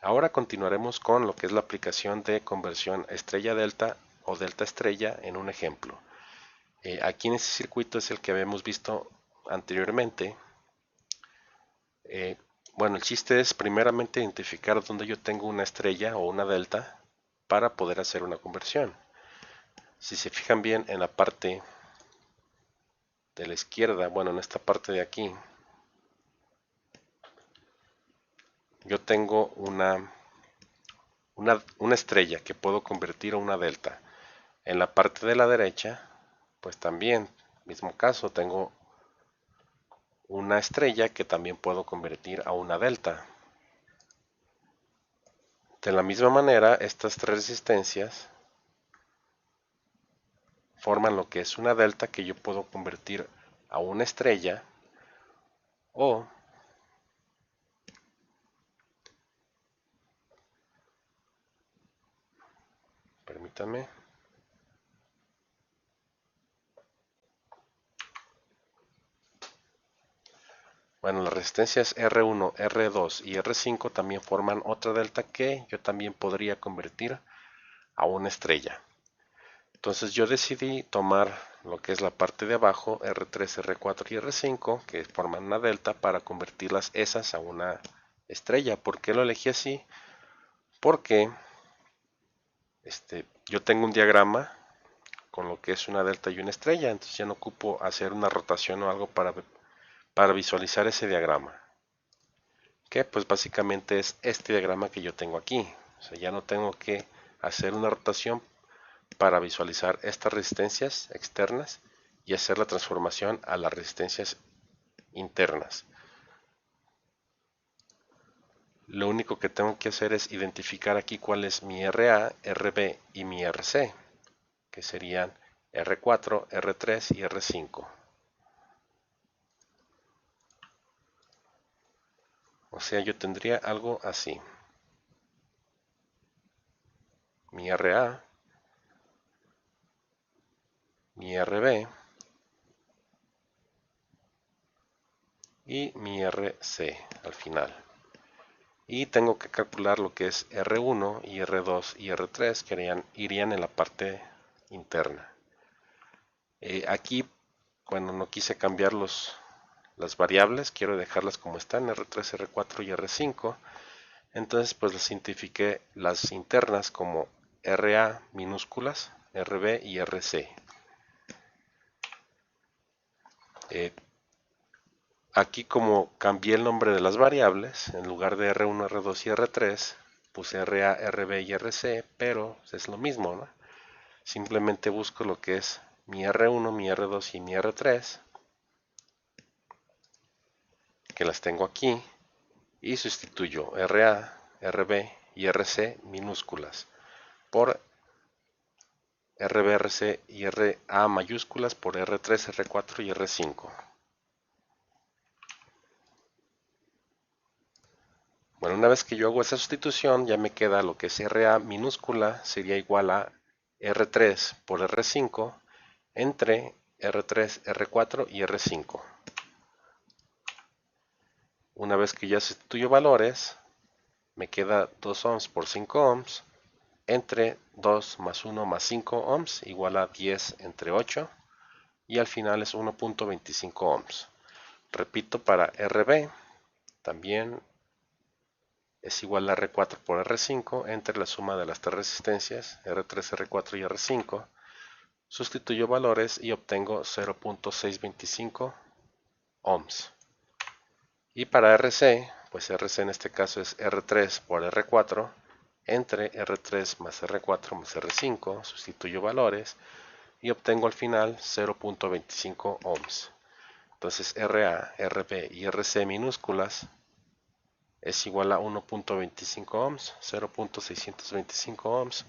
Ahora continuaremos con lo que es la aplicación de conversión estrella-delta o delta-estrella en un ejemplo. Aquí en este circuito es el que habíamos visto anteriormente. Bueno, el chiste es primeramente identificar dónde yo tengo una estrella o una delta para poder hacer una conversión. Si se fijan bien en la parte de la izquierda, bueno, en esta parte de aquí, yo tengo una estrella que puedo convertir a una delta. En la parte de la derecha, pues también, mismo caso, tengo una estrella que también puedo convertir a una delta. De la misma manera, estas tres resistencias forman lo que es una delta que yo puedo convertir a una estrella o permítanme. Bueno, las resistencias R1, R2 y R5 también forman otra delta que yo también podría convertir a una estrella. Entonces yo decidí tomar lo que es la parte de abajo, R3, R4 y R5, que forman una delta, para convertirlas esas a una estrella. ¿Por qué lo elegí así? Porque yo tengo un diagrama con lo que es una delta y una estrella, entonces ya no ocupo hacer una rotación o algo para visualizar ese diagrama. Que pues básicamente es este diagrama que yo tengo aquí. O sea, ya no tengo que hacer una rotación para visualizar estas resistencias externas y hacer la transformación a las resistencias internas. Lo único que tengo que hacer es identificar aquí cuál es mi RA, RB y mi RC, que serían R4, R3 y R5. O sea, yo tendría algo así. Mi RA, mi RB y mi RC al final. Y tengo que calcular lo que es R1 y R2 y R3 que irían en la parte interna. Aquí, bueno, no quise cambiar las variables, quiero dejarlas como están, R3, R4 y R5. Entonces, pues les simplifiqué las internas como RA minúsculas, RB y RC. Aquí, como cambié el nombre de las variables, en lugar de R1, R2 y R3, puse RA, RB y RC, pero es lo mismo, ¿no? Simplemente busco lo que es mi R1, mi R2 y mi R3, que las tengo aquí, y sustituyo RA, RB y RC minúsculas por RB, RC y RA mayúsculas por R3, R4 y R5. Bueno, una vez que yo hago esa sustitución, ya me queda lo que es RA minúscula sería igual a R3 por R5 entre R3, R4 y R5. Una vez que ya sustituyo valores, me queda 2 ohms por 5 ohms entre 2 más 1 más 5 ohms igual a 10 entre 8 y al final es 1.25 ohms. Repito, para RB también es igual a R4 por R5 entre la suma de las tres resistencias R3, R4 y R5. Sustituyo valores y obtengo 0.625 ohms. Y para RC, pues RC en este caso es R3 por R4 entre R3 más R4 más R5. Sustituyo valores y obtengo al final 0.25 ohms. Entonces RA, RB y RC minúsculas es igual a 1.25 ohms, 0.625 ohms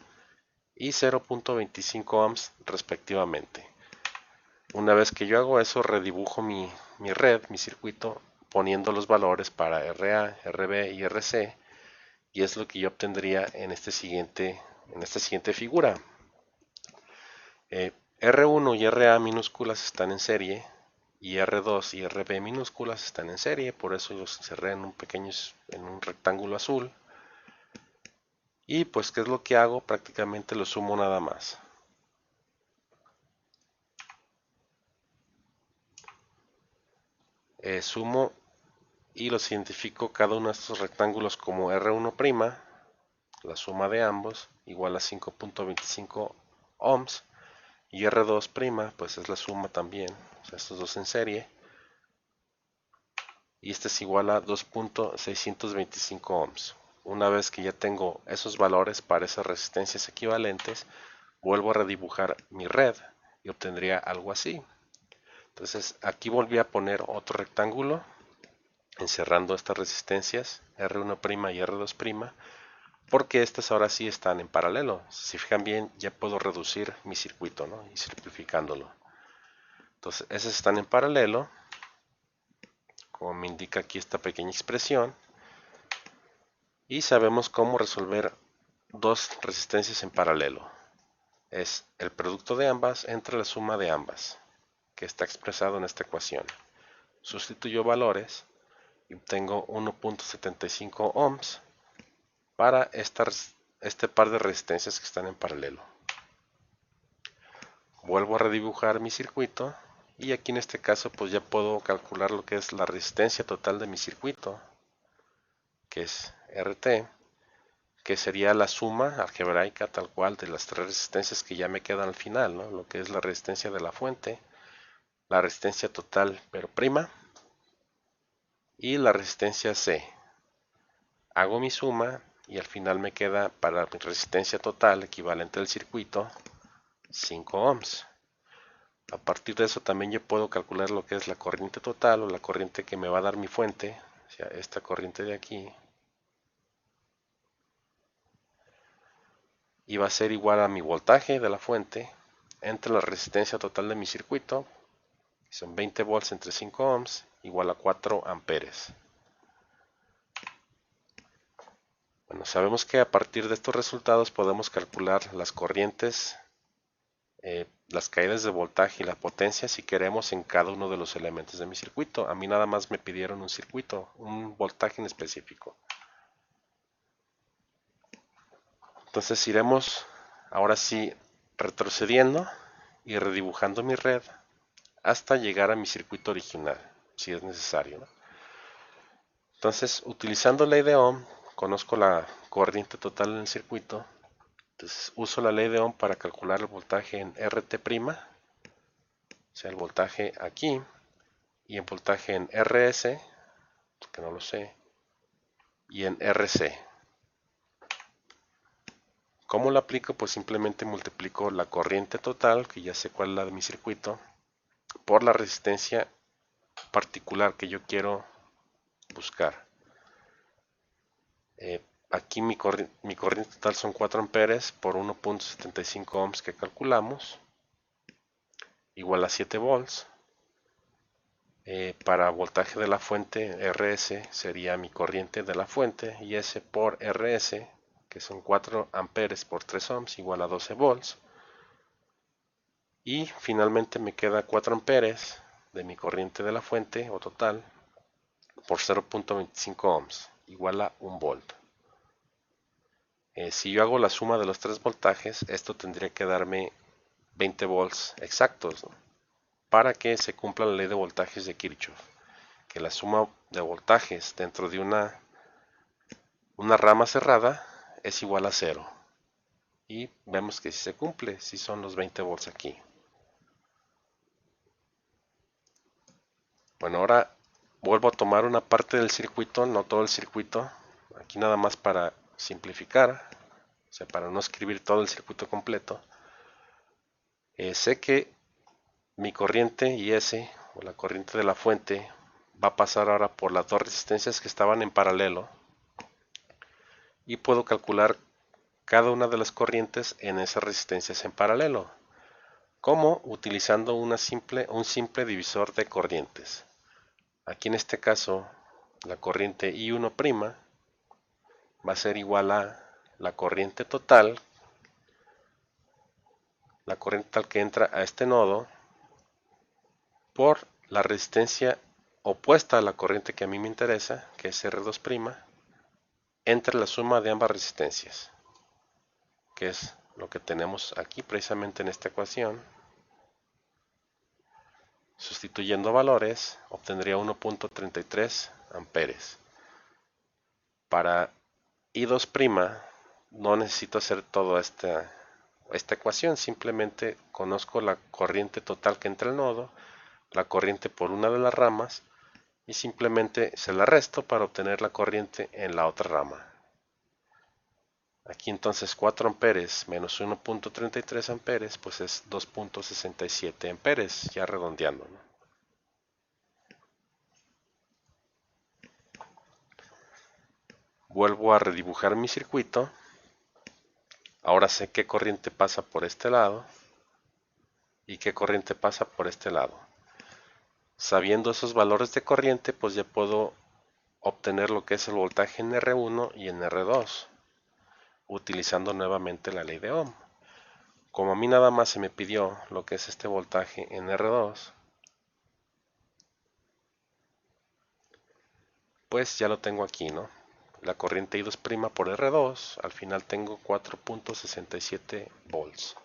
y 0.25 ohms respectivamente. Una vez que yo hago eso, redibujo mi red, mi circuito, poniendo los valores para RA, RB y RC, y es lo que yo obtendría en esta siguiente figura. R1 y RA minúsculas están en serie y R2 y RB minúsculas están en serie, por eso los cerré en un rectángulo azul. Y pues, ¿qué es lo que hago? Prácticamente lo sumo nada más. Sumo y los identifico cada uno de estos rectángulos como R1', la suma de ambos, igual a 5.25 ohms. Y R2', pues es la suma también, o sea, estos dos en serie. Y este es igual a 2.625 ohms. Una vez que ya tengo esos valores para esas resistencias equivalentes, vuelvo a redibujar mi red y obtendría algo así. Entonces aquí volví a poner otro rectángulo encerrando estas resistencias R1' y R2', porque estas ahora sí están en paralelo. Si fijan bien, ya puedo reducir mi circuito, ¿no? Y simplificándolo. Entonces, esas están en paralelo, como me indica aquí esta pequeña expresión. Y sabemos cómo resolver dos resistencias en paralelo. Es el producto de ambas entre la suma de ambas, que está expresado en esta ecuación. Sustituyo valores y obtengo 1.75 ohms para este par de resistencias que están en paralelo. Vuelvo a redibujar mi circuito y aquí en este caso pues ya puedo calcular lo que es la resistencia total de mi circuito, que es RT, que sería la suma algebraica tal cual de las tres resistencias que ya me quedan al final, ¿no? Lo que es la resistencia de la fuente, la resistencia total pero prima y la resistencia C. Hago mi suma y al final me queda para mi resistencia total equivalente al circuito 5 ohms. A partir de eso también yo puedo calcular lo que es la corriente total o la corriente que me va a dar mi fuente, o sea, esta corriente de aquí, y va a ser igual a mi voltaje de la fuente entre la resistencia total de mi circuito, que son 20 volts entre 5 ohms, igual a 4 amperes. Bueno, sabemos que a partir de estos resultados podemos calcular las corrientes, las caídas de voltaje y la potencia si queremos en cada uno de los elementos de mi circuito. A mí nada más me pidieron un circuito, un voltaje en específico. Entonces iremos ahora sí retrocediendo y redibujando mi red hasta llegar a mi circuito original, si es necesario, ¿no? Entonces, utilizando ley de Ohm, conozco la corriente total en el circuito. Entonces, uso la ley de Ohm para calcular el voltaje en RT', o sea, el voltaje aquí, y el voltaje en RS, que no lo sé, y en RC. ¿Cómo lo aplico? Pues simplemente multiplico la corriente total, que ya sé cuál es la de mi circuito, por la resistencia particular que yo quiero buscar. Aquí mi corriente total son 4 amperes por 1.75 ohms que calculamos, igual a 7 volts. Para voltaje de la fuente, RS sería mi corriente de la fuente, y S por RS, que son 4 amperes por 3 ohms, igual a 12 volts. Y finalmente me queda 4 amperes de mi corriente de la fuente, o total, por 0.25 ohms, igual a 1 volt. Si yo hago la suma de los tres voltajes, esto tendría que darme 20 volts exactos, ¿no? Para que se cumpla la ley de voltajes de Kirchhoff, que la suma de voltajes dentro de una rama cerrada es igual a 0. Y vemos que si se cumple, si son los 20 volts aquí. Bueno, ahora vuelvo a tomar una parte del circuito, no todo el circuito, aquí nada más para simplificar, o sea, para no escribir todo el circuito completo. Sé que mi corriente IS, o la corriente de la fuente, va a pasar ahora por las dos resistencias que estaban en paralelo, y puedo calcular cada una de las corrientes en esas resistencias en paralelo, como utilizando un simple divisor de corrientes. Aquí en este caso, la corriente I1' va a ser igual a la corriente total que entra a este nodo, por la resistencia opuesta a la corriente que a mí me interesa, que es R2', entre la suma de ambas resistencias. que es lo que tenemos aquí precisamente en esta ecuación. Sustituyendo valores, obtendría 1.33 amperes. Para I2' no necesito hacer toda esta ecuación, simplemente conozco la corriente total que entra al nodo, la corriente por una de las ramas, y simplemente se la resto para obtener la corriente en la otra rama. Aquí entonces 4 amperes menos 1.33 amperes, pues es 2.67 amperes, ya redondeando, ¿no? Vuelvo a redibujar mi circuito. Ahora sé qué corriente pasa por este lado y qué corriente pasa por este lado. Sabiendo esos valores de corriente, pues ya puedo obtener lo que es el voltaje en R1 y en R2, utilizando nuevamente la ley de Ohm. Como a mí nada más se me pidió lo que es este voltaje en R2, pues ya lo tengo aquí, ¿no? La corriente I2' por R2, al final tengo 4.67 volts.